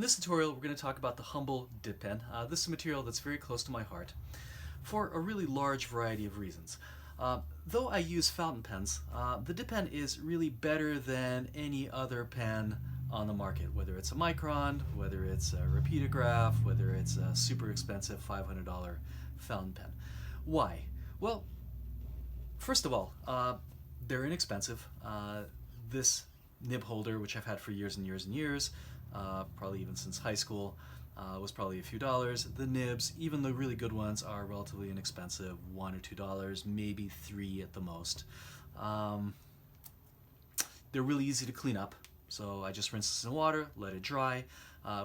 In this tutorial, we're going to talk about the Humble dip pen. This is a material that's very close to my heart for a really large variety of reasons. Though I use fountain pens, the dip pen is really better than any other pen on the market, whether it's a Micron, whether it's a Repeatograph, whether it's a super expensive $500 fountain pen. Why? Well, first of all, they're inexpensive. This nib holder, which I've had for years and years and years, probably even since high school, was probably a few dollars. The nibs, even the really good ones, are relatively inexpensive, $1 or $2, maybe $3 at the most. They're really easy to clean up, so I just rinse this in water, let it dry,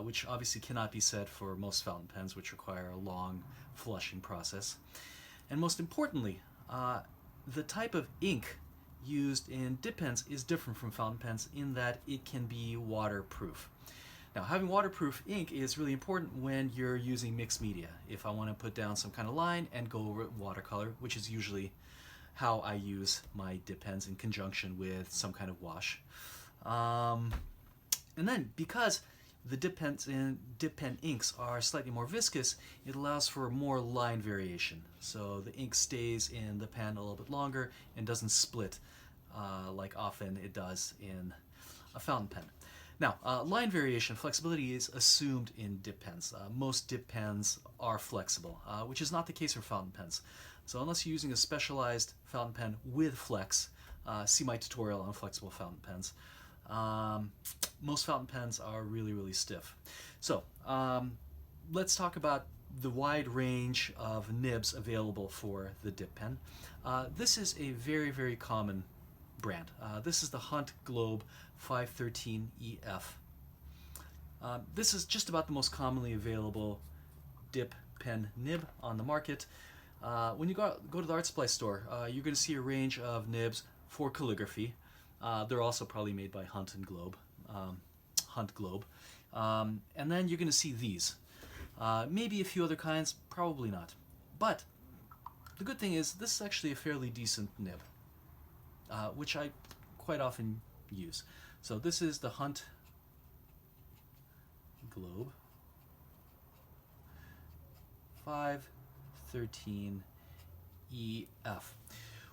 which obviously cannot be said for most fountain pens, which require a long flushing process. And most importantly, the type of ink used in dip pens is different from fountain pens in that it can be waterproof. Now, having waterproof ink is really important when you're using mixed media. If I want to put down some kind of line and go over watercolor, which is usually how I use my dip pens in conjunction with some kind of wash. And then, because the dip pen inks are slightly more viscous, it allows for more line variation. So the ink stays in the pen a little bit longer and doesn't split like often it does in a fountain pen. Now, line variation, flexibility is assumed in dip pens. Most dip pens are flexible, which is not the case for fountain pens. So unless you're using a specialized fountain pen with flex, see my tutorial on flexible fountain pens. Most fountain pens are really, really stiff. So let's talk about the wide range of nibs available for the dip pen. This is a very, very common brand. This is the Hunt Globe 513EF. This is just about the most commonly available dip pen nib on the market. When you go to the art supply store, you're going to see a range of nibs for calligraphy. They're also probably made by Hunt Globe. And then you're going to see these. Maybe a few other kinds, probably not. But the good thing is this is actually a fairly decent nib, which I quite often use. So this is the Hunt Globe 513EF.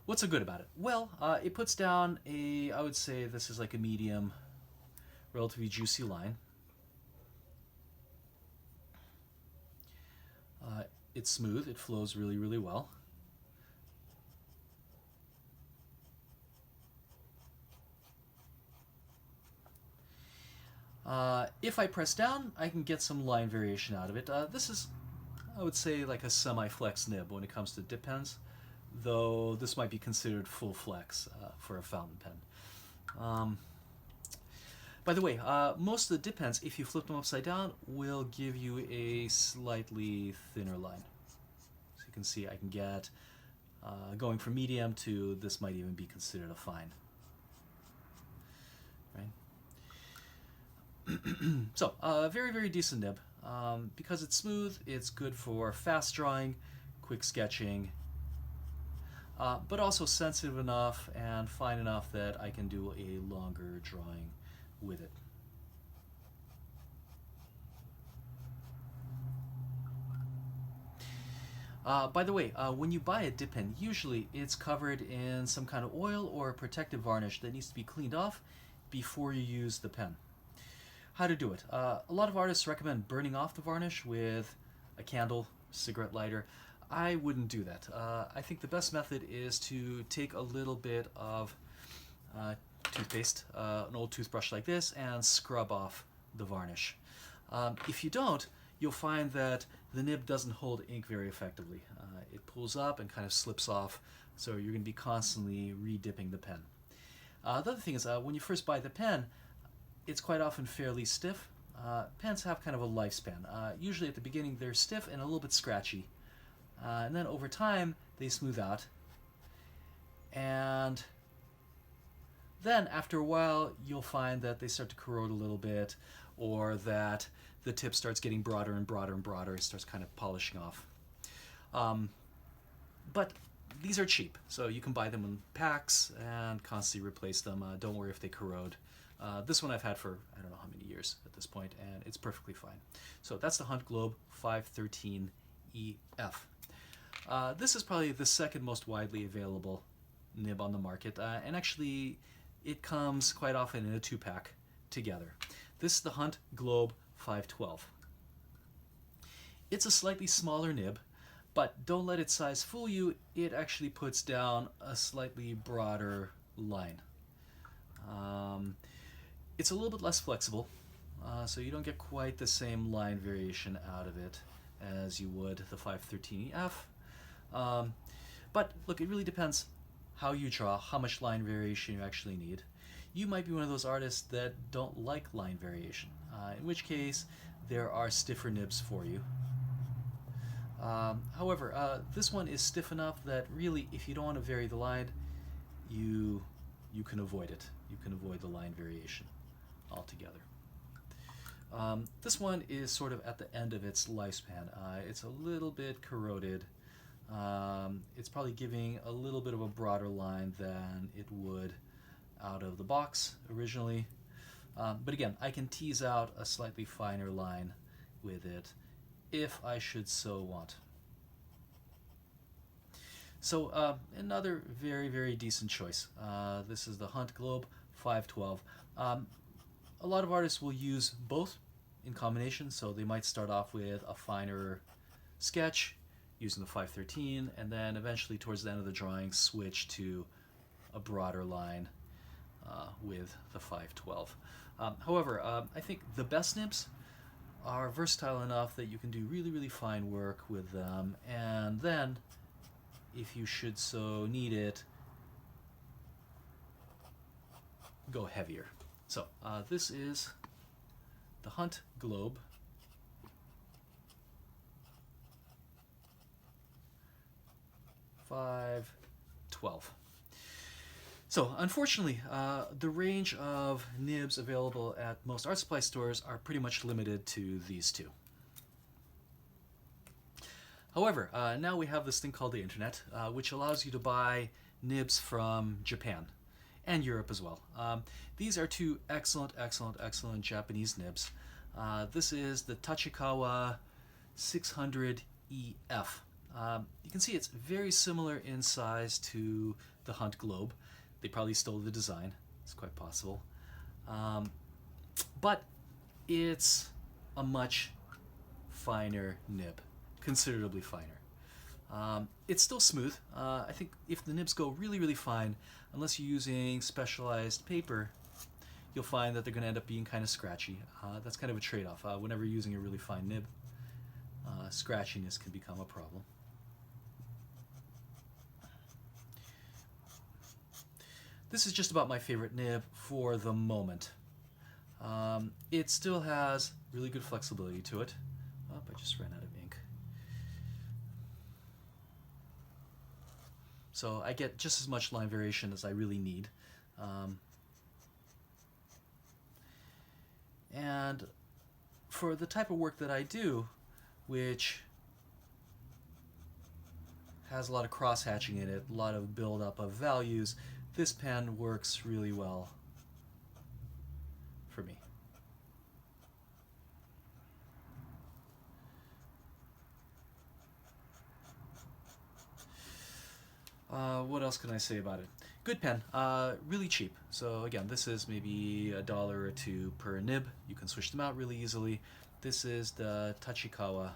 What's so good about it? Well, it puts down I would say this is like a medium, relatively juicy line. It's smooth, it flows really, really well. If I press down, I can get some line variation out of it. This is, I would say, like a semi-flex nib when it comes to dip pens, though this might be considered full flex for a fountain pen. By the way, most of the dip pens, if you flip them upside down, will give you a slightly thinner line. So you can see I can get going from medium to this might even be considered a fine. Right? So, very, very decent nib. Because it's smooth, it's good for fast drawing, quick sketching, but also sensitive enough and fine enough that I can do a longer drawing with it. By the way, when you buy a dip pen, usually it's covered in some kind of oil or a protective varnish that needs to be cleaned off before you use the pen. How to do it? A lot of artists recommend burning off the varnish with a candle, cigarette lighter. I wouldn't do that. I think the best method is to take a little bit of toothpaste, an old toothbrush like this, and scrub off the varnish. If you don't, you'll find that the nib doesn't hold ink very effectively. It pulls up and kind of slips off, so you're going to be constantly re-dipping the pen. The other thing is, when you first buy the pen, it's quite often fairly stiff. Pens have kind of a lifespan. Usually at the beginning they're stiff and a little bit scratchy. And then over time they smooth out. And then after a while you'll find that they start to corrode a little bit, or that the tip starts getting broader and broader and broader. It starts kind of polishing off. But these are cheap, so you can buy them in packs and constantly replace them. Don't worry if they corrode. This one I've had for I don't know how many years at this point, and it's perfectly fine. So that's the Hunt Globe 513EF. This is probably the second most widely available nib on the market, and actually it comes quite often in a 2-pack together. This is the Hunt Globe 512. It's a slightly smaller nib, but don't let its size fool you. It actually puts down a slightly broader line. It's a little bit less flexible, so you don't get quite the same line variation out of it as you would the 513EF. But look, it really depends how you draw, how much line variation you actually need. You might be one of those artists that don't like line variation, in which case there are stiffer nibs for you. However, this one is stiff enough that really, if you don't want to vary the line, you can avoid it. You can avoid the line variation altogether. This one is sort of at the end of its lifespan. It's a little bit corroded. It's probably giving a little bit of a broader line than it would out of the box originally. But again, I can tease out a slightly finer line with it if I should so want. So another very, very decent choice. This is the Hunt Globe 512. A lot of artists will use both in combination, so they might start off with a finer sketch using the 513, and then eventually towards the end of the drawing switch to a broader line with the 512. However, I think the best nibs are versatile enough that you can do really, really fine work with them, and then if you should so need it, go heavier. So this is the Hunt Globe 512. So unfortunately, the range of nibs available at most art supply stores are pretty much limited to these two. However, now we have this thing called the internet, which allows you to buy nibs from Japan and Europe as well. These are two excellent, excellent, excellent Japanese nibs. This is the Tachikawa 600EF. You can see it's very similar in size to the Hunt Globe. They probably stole the design. It's quite possible. But it's a much finer nib, considerably finer. It's still smooth. I think if the nibs go really, really fine, unless you're using specialized paper, you'll find that they're going to end up being kind of scratchy. That's kind of a trade-off. Whenever you're using a really fine nib, scratchiness can become a problem. This is just about my favorite nib for the moment. It still has really good flexibility to it. Oh, I just ran out of ink. So I get just as much line variation as I really need. And for the type of work that I do, which has a lot of cross-hatching in it, a lot of build-up of values, this pen works really well for me. What else can I say about it? Good pen, really cheap. So again, this is maybe $1 or $2 per nib. You can switch them out really easily. This is the Tachikawa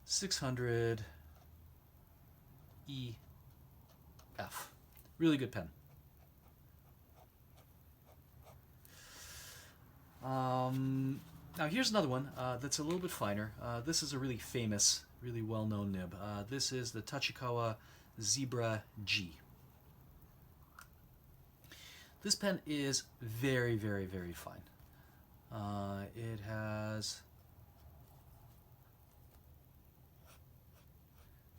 600EF. Really good pen. Now here's another one that's a little bit finer. This is a really famous, really well-known nib. This is the Tachikawa Zebra G. This pen is very, very, very fine. It has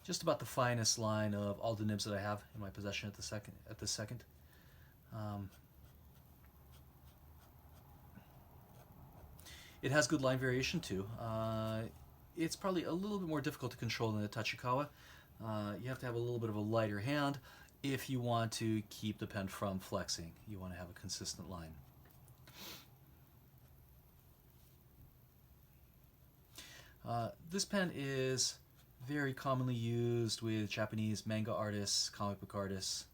just about the finest line of all the nibs that I have in my possession at this second. It has good line variation too. It's probably a little bit more difficult to control than the Tachikawa. You have to have a little bit of a lighter hand. if you want to keep the pen from flexing. You want to have a consistent line. This pen is very commonly used with Japanese manga artists, comic book artists.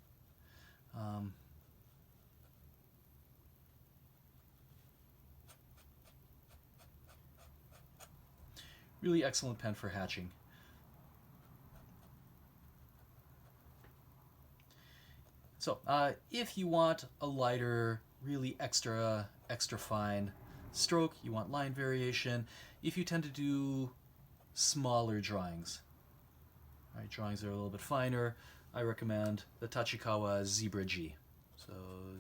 Really excellent pen for hatching. So if you want a lighter, really extra fine stroke, you want line variation, if you tend to do smaller drawings, right, drawings that are a little bit finer, I recommend the Tachikawa Zebra G. So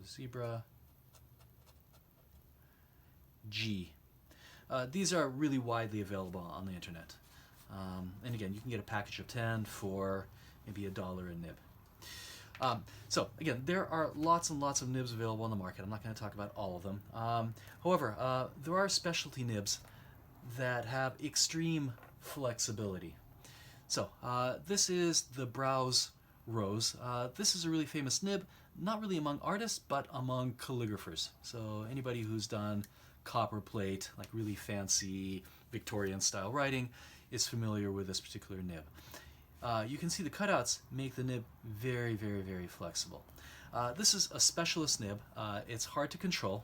Zebra G. These are really widely available on the internet. And again, you can get a package of 10 for maybe $1 a nib. So again, there are lots and lots of nibs available on the market. I'm not going to talk about all of them. However, there are specialty nibs that have extreme flexibility. So this is the Brause Rose. This is a really famous nib, not really among artists, but among calligraphers. So anybody who's done copper plate, like really fancy Victorian style writing, is familiar with this particular nib. You can see the cutouts make the nib very, very, very flexible. This is a specialist nib. It's hard to control.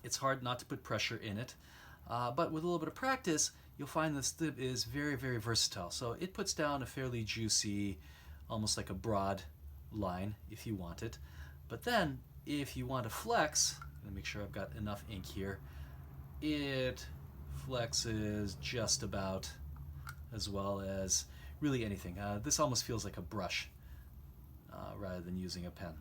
It's hard not to put pressure in it. But with a little bit of practice, you'll find this nib is very, very versatile. So it puts down a fairly juicy, almost like a broad line if you want it. But then if you want to flex, let me make sure I've got enough ink here, it flexes just about as well as really anything. This almost feels like a brush rather than using a pen.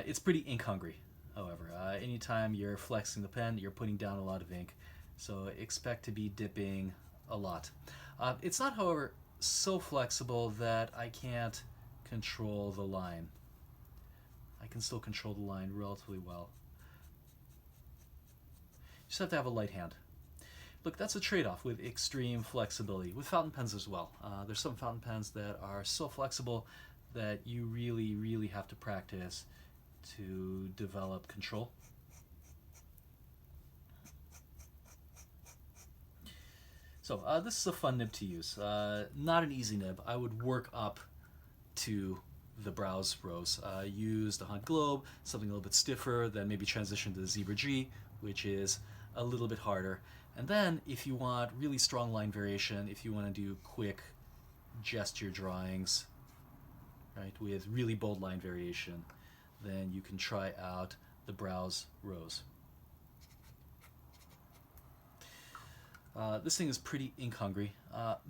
It's pretty ink hungry, however. Anytime you're flexing the pen, you're putting down a lot of ink, so expect to be dipping a lot. It's not, however, so flexible that I can't control the line. I can still control the line relatively well. You just have to have a light hand. Look, that's a trade-off with extreme flexibility, with fountain pens as well. There's some fountain pens that are so flexible that you really, really have to practice to develop control. So this is a fun nib to use. Not an easy nib. I would work up to the Brause Rose. Use the Hunt Globe, something a little bit stiffer, then maybe transition to the Zebra G, which is a little bit harder. And then if you want really strong line variation, if you want to do quick gesture drawings, right, with really bold line variation, then you can try out the Brause Rose. This thing is pretty ink hungry,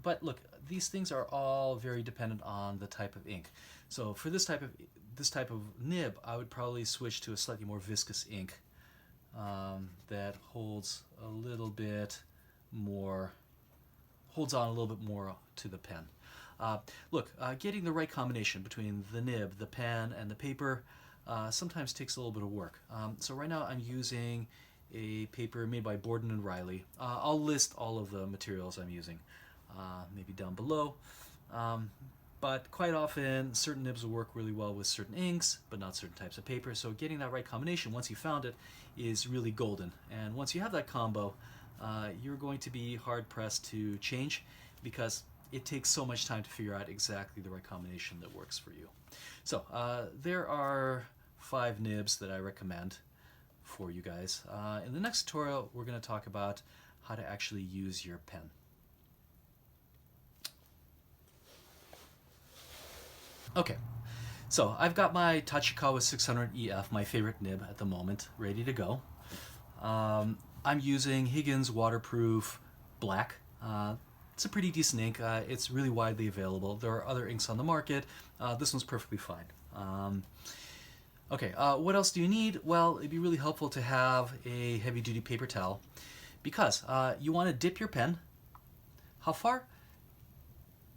but look, these things are all very dependent on the type of ink. So for this type of nib, I would probably switch to a slightly more viscous ink that holds a little bit more, holds on a little bit more to the pen. Look, getting the right combination between the nib, the pen, and the paper sometimes takes a little bit of work. So right now I'm using a paper made by Borden and Riley. I'll list all of the materials I'm using, maybe down below. But quite often, certain nibs will work really well with certain inks, but not certain types of paper. So getting that right combination, once you found it, is really golden. And once you have that combo, you're going to be hard-pressed to change, because it takes so much time to figure out exactly the right combination that works for you. So there are 5 nibs that I recommend for you guys. In the next tutorial, we're going to talk about how to actually use your pen. Okay, so I've got my Tachikawa 600 EF, my favorite nib at the moment, ready to go. I'm using Higgins Waterproof Black. It's a pretty decent ink. It's really widely available. There are other inks on the market. This one's perfectly fine. Okay, what else do you need? Well, it'd be really helpful to have a heavy-duty paper towel, because you want to dip your pen. How far?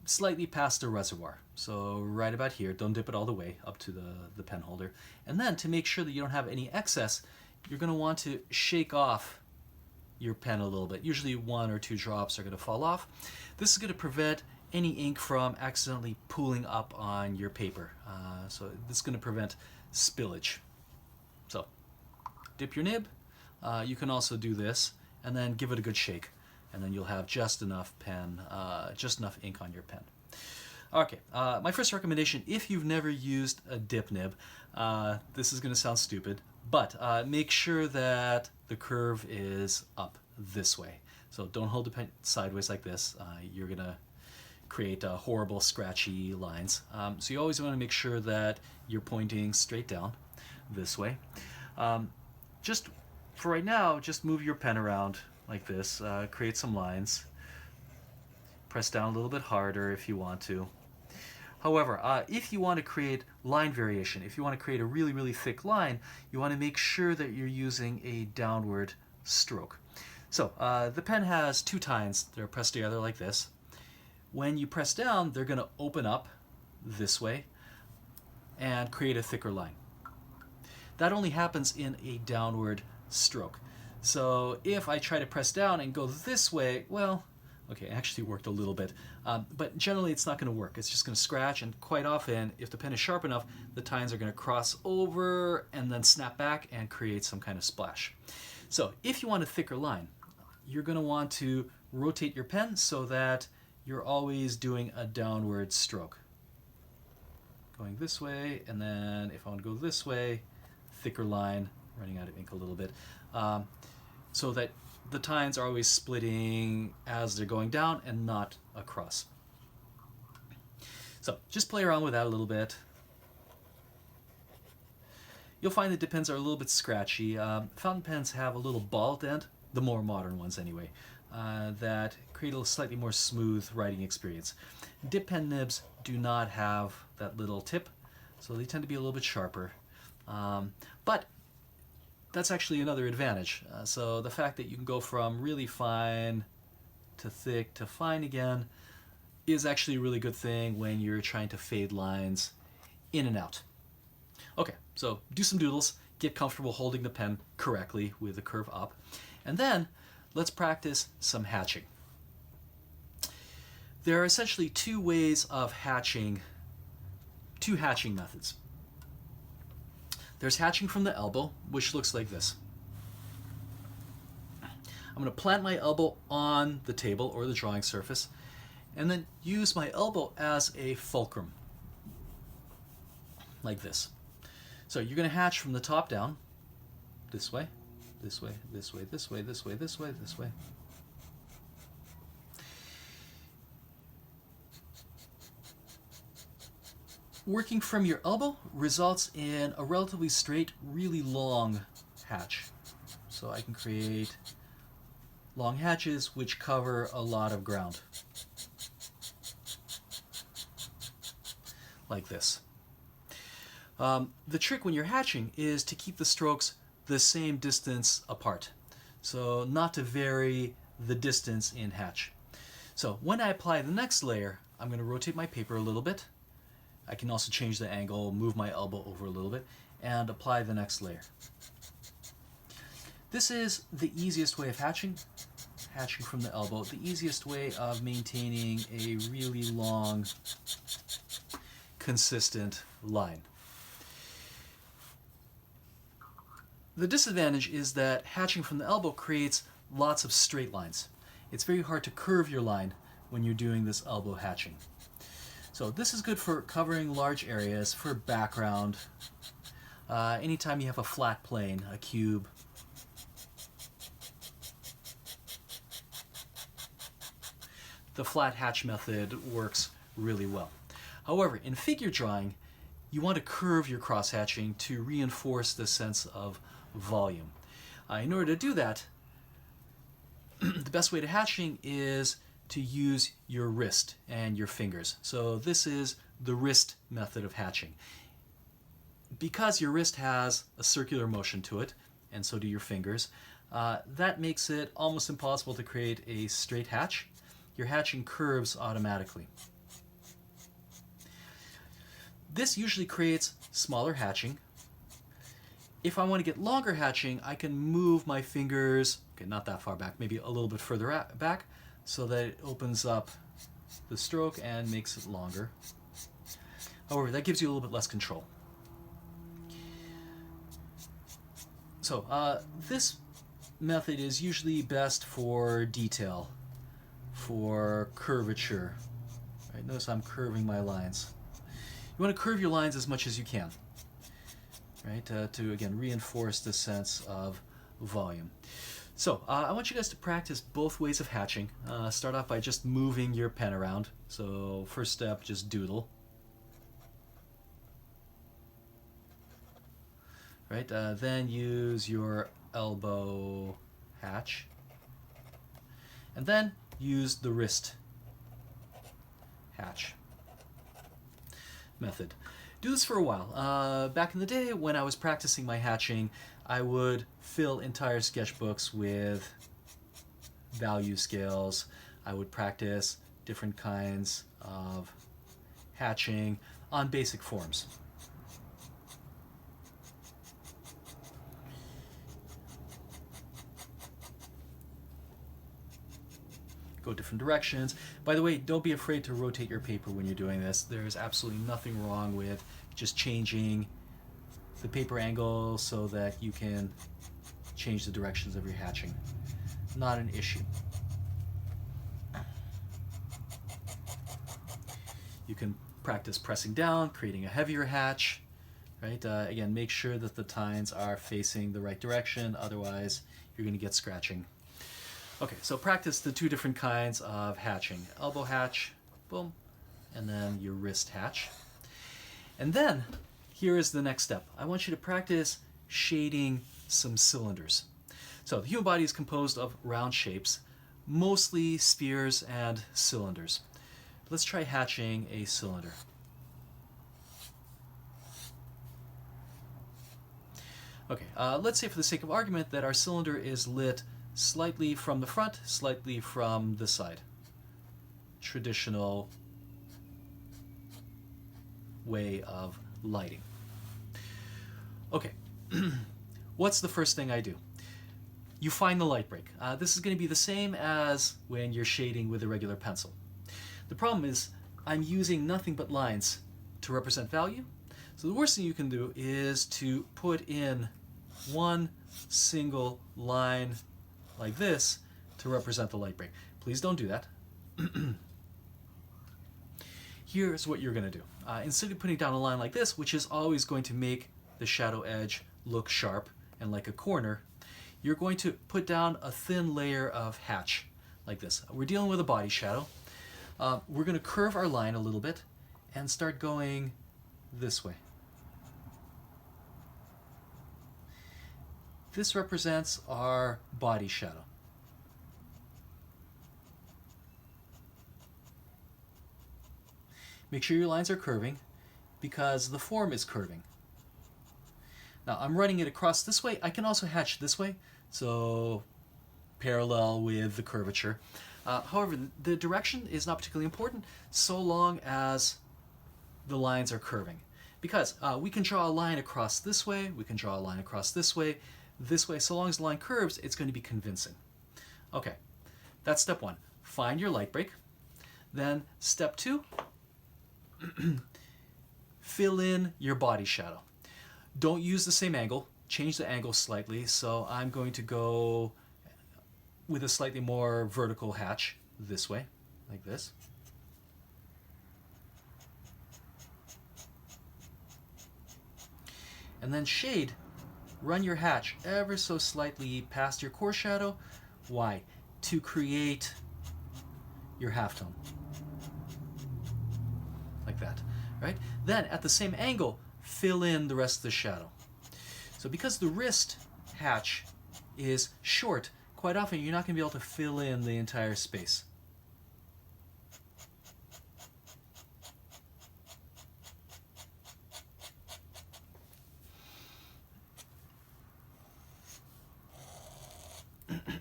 Slightly past the reservoir. So right about here. Don't dip it all the way up to the pen holder. And then to make sure that you don't have any excess, you're going to want to shake off your pen a little bit. Usually 1 or 2 drops are going to fall off. This is going to prevent any ink from accidentally pooling up on your paper. So this is going to prevent spillage. So dip your nib. You can also do this and then give it a good shake, and then you'll have just enough ink on your pen. Okay, my first recommendation, if you've never used a dip nib, this is going to sound stupid, but make sure that the curve is up this way. So don't hold the pen sideways like this. You're going to create horrible scratchy lines. So you always want to make sure that you're pointing straight down this way. Just for right now, just move your pen around like this, create some lines, press down a little bit harder if you want to. However, if you want to create line variation, if you want to create a really, really thick line, you want to make sure that you're using a downward stroke. So the pen has 2 tines. They're pressed together like this. When you press down, they're going to open up this way and create a thicker line. That only happens in a downward stroke. So if I try to press down and go this way, well, okay, it actually worked a little bit, but generally it's not going to work. It's just going to scratch, and quite often, if the pen is sharp enough, the tines are going to cross over and then snap back and create some kind of splash. So if you want a thicker line, you're going to want to rotate your pen so that you're always doing a downward stroke. Going this way, and then if I want to go this way, thicker line, running out of ink a little bit, so that the tines are always splitting as they're going down and not across. So just play around with that a little bit. You'll find that the pens are a little bit scratchy. Fountain pens have a little bald end, the more modern ones anyway, that create a slightly more smooth writing experience. Dip pen nibs do not have that little tip, so they tend to be a little bit sharper. But that's actually another advantage. So the fact that you can go from really fine to thick to fine again is actually a really good thing when you're trying to fade lines in and out. Okay, so do some doodles, get comfortable holding the pen correctly with the curve up, and then let's practice some hatching. There are essentially 2 ways of hatching, 2 hatching methods. There's hatching from the elbow, which looks like this. I'm going to plant my elbow on the table or the drawing surface, and then use my elbow as a fulcrum, like this. So you're going to hatch from the top down, this way, this way, this way, this way, this way, this way, this way. Working from your elbow results in a relatively straight, really long hatch. So I can create long hatches which cover a lot of ground. Like this. The trick when you're hatching is to keep the strokes the same distance apart. So not to vary the distance in hatch. So when I apply the next layer, I'm going to rotate my paper a little bit. I can also change the angle, move my elbow over a little bit, and apply the next layer. This is the easiest way of hatching from the elbow, the easiest way of maintaining a really long, consistent line. The disadvantage is that hatching from the elbow creates lots of straight lines. It's very hard to curve your line when you're doing this elbow hatching. So this is good for covering large areas, for background, anytime you have a flat plane, a cube. The flat hatch method works really well. However, in figure drawing, you want to curve your cross hatching to reinforce the sense of volume. In order to do that, the best way to hatching is to use your wrist and your fingers. So this is the wrist method of hatching. Because your wrist has a circular motion to it, and so do your fingers, that makes it almost impossible to create a straight hatch. Your hatching curves automatically. This usually creates smaller hatching, If I want to get longer hatching, I can move my fingers, okay, not that far back, maybe a little bit further back, so that it opens up the stroke and makes it longer. However, that gives you a little bit less control. So this method is usually best for detail, for curvature. Right, notice I'm curving my lines. You want to curve your lines as much as you can, right, to again reinforce the sense of volume. So I want you guys to practice both ways of hatching. Start off by just moving your pen around. So first step, just doodle. Right, then use your elbow hatch, and then use the wrist hatch method. Do this for a while. Back in the day when I was practicing my hatching, I would fill entire sketchbooks with value scales. I would practice different kinds of hatching on basic forms. Go different directions. By the way, don't be afraid to rotate your paper when you're doing this. There's absolutely nothing wrong with just changing the paper angle so that you can change the directions of your hatching. Not an issue. You can practice pressing down, creating a heavier hatch, right? Again, make sure that the tines are facing the right direction, otherwise you're going to get scratching. Okay, so practice the two different kinds of hatching. Elbow hatch, boom, and then your wrist hatch. And then, here is the next step. I want you to practice shading some cylinders. So the human body is composed of round shapes, mostly spheres and cylinders. Let's try hatching a cylinder. Okay, let's say for the sake of argument that our cylinder is lit slightly from the front, slightly from the side. Traditional way of lighting. Okay, what's the first thing I do? You find the light break. This is going to be the same as when you're shading with a regular pencil. The problem is I'm using nothing but lines to represent value. So the worst thing you can do is to put in one single line like this to represent the light break. Please don't do that. Here's what you're going to do. Instead of putting down a line like this, which is always going to make the shadow edge look sharp and like a corner, you're going to put down a thin layer of hatch like this. We're dealing with a body shadow. We're going to curve our line a little bit and start going this way. This represents our body shadow. Make sure your lines are curving because the form is curving. Now I'm running it across this way. I can also hatch this way, so parallel with the curvature. However, the direction is not particularly important so long as the lines are curving. Because we can draw a line across this way, we can draw a line across this way, so long as the line curves, it's going to be convincing. Okay, that's step one. Find your light break. Then step two, fill in your body shadow. Don't use the same angle, change the angle slightly. So I'm going to go with a slightly more vertical hatch this way, like this. And then shade, run your hatch ever so slightly past your core shadow. Why? To create your halftone. Like that, right? Then at the same angle, fill in the rest of the shadow. So because the wrist hatch is short, quite often you're not going to be able to fill in the entire space.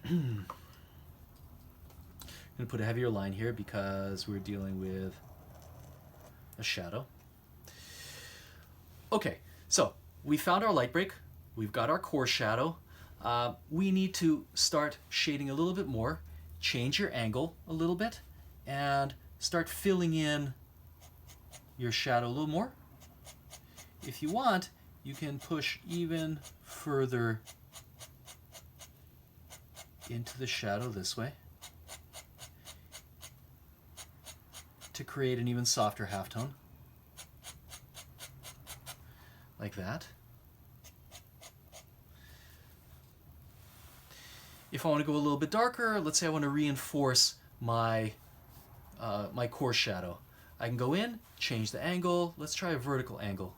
I'm going to put a heavier line here because we're dealing with a shadow. Okay, so we found our light break. we've got our core shadow. We need to start shading a little bit more, change your angle a little bit, and start filling in your shadow a little more. If you want, you can push even further into the shadow this way to create an even softer halftone, like that. If I want to go a little bit darker, let's say I want to reinforce my my core shadow, I can go in, change the angle. Let's try a vertical angle.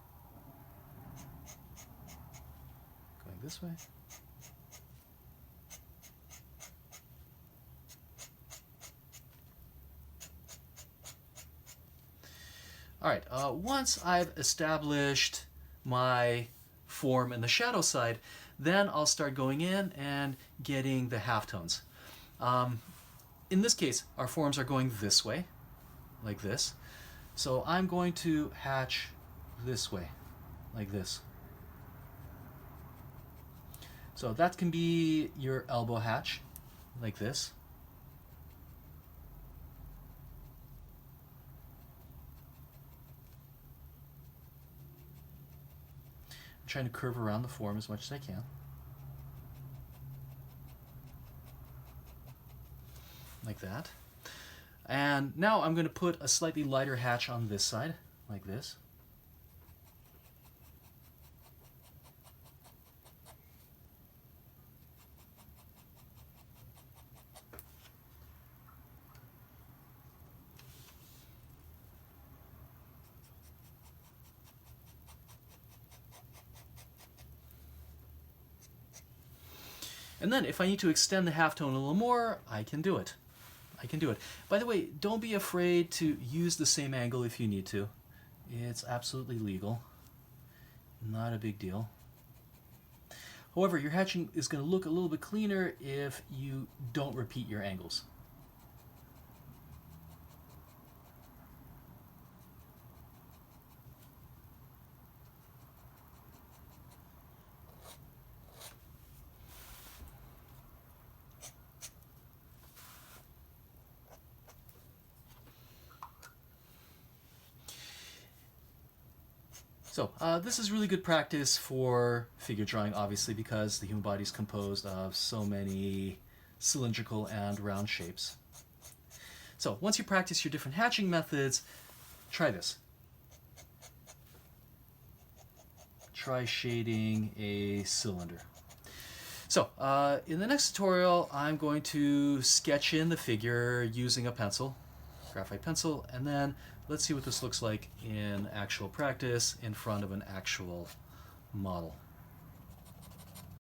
Going this way. All right, once I've established my form in the shadow side, then I'll start going in and getting the halftones. In this case, our forms are going this way, like this. So I'm going to hatch this way, like this. So that can be your elbow hatch, like this. I'm trying to curve around the form as much as I can. Like that. And now I'm going to put a slightly lighter hatch on this side, like this. And then if I need to extend the halftone a little more, I can do it. I can do it. By the way, don't be afraid to use the same angle if you need to. It's absolutely legal. Not a big deal. However, your hatching is going to look a little bit cleaner if you don't repeat your angles. So this is really good practice for figure drawing, obviously, because the human body is composed of so many cylindrical and round shapes. So once you practice your different hatching methods, try this. Try shading a cylinder. So in the next tutorial, I'm going to sketch in the figure using a pencil, graphite pencil, and then let's see what this looks like in actual practice in front of an actual model.